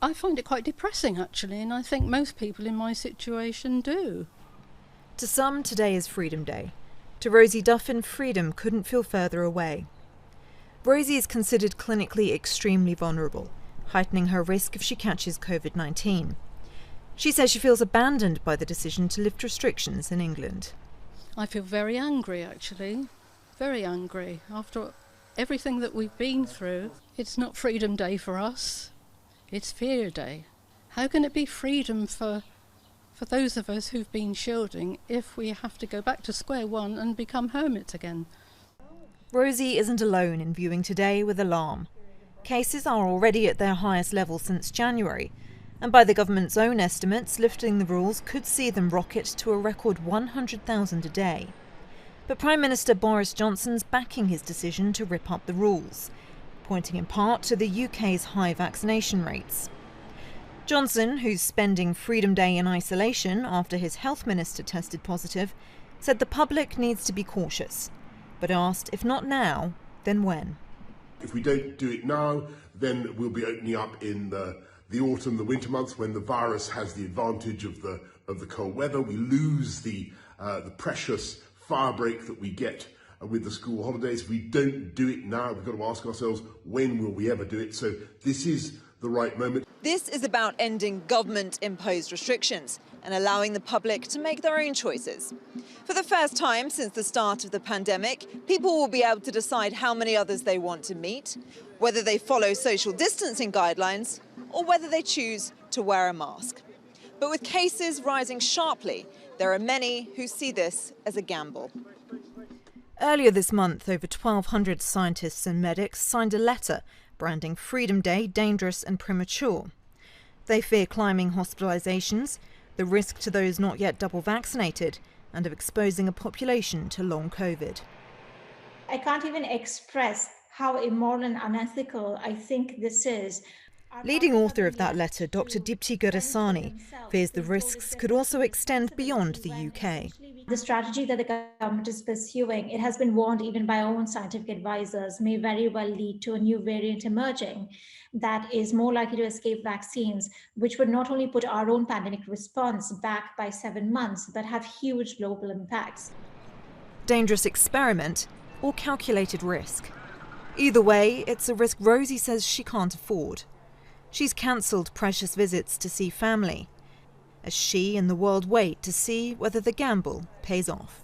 I find it quite depressing, actually, and I think most people in my situation do. To some, today is Freedom Day. To Rosie Duffin, freedom couldn't feel further away. Rosie is considered clinically extremely vulnerable, heightening her risk if she catches COVID-19. She says she feels abandoned by the decision to lift restrictions in England. I feel very angry, actually, very angry. After everything that we've been through, it's not Freedom Day for us, it's Fear Day. How can it be freedom for those of us who've been shielding if we have to go back to square one and become hermits again? Rosie isn't alone in viewing today with alarm. Cases are already at their highest level since January, and by the government's own estimates, lifting the rules could see them rocket to a record 100,000 a day. But Prime Minister Boris Johnson's backing his decision to rip up the rules, pointing in part to the UK's high vaccination rates. Johnson, who's spending Freedom Day in isolation after his health minister tested positive, said the public needs to be cautious, but asked if not now, then when. If we don't do it now, then we'll be opening up in the autumn, the winter months, when the virus has the advantage of the cold weather. We lose the precious fire break that we get with the school holidays. If we don't do it now, we've got to ask ourselves, when will we ever do it? So this is the right moment. This is about ending government-imposed restrictions and allowing the public to make their own choices. For the first time since the start of the pandemic, people will be able to decide how many others they want to meet, whether they follow social distancing guidelines, or whether they choose to wear a mask. But with cases rising sharply, there are many who see this as a gamble. Earlier this month, over 1,200 scientists and medics signed a letter branding Freedom Day dangerous and premature. They fear climbing hospitalisations, the risk to those not yet double vaccinated, and of exposing a population to long COVID. I can't even express how immoral and unethical I think this is. Leading author of that letter, Dr. Dipti Gurasani, fears the risks could also extend beyond the UK. The strategy that the government is pursuing, it has been warned even by our own scientific advisors, may very well lead to a new variant emerging that is more likely to escape vaccines, which would not only put our own pandemic response back by 7 months, but have huge global impacts. Dangerous experiment or calculated risk. Either way, it's a risk Rosie says she can't afford. She's cancelled precious visits to see family, as she and the world wait to see whether the gamble pays off.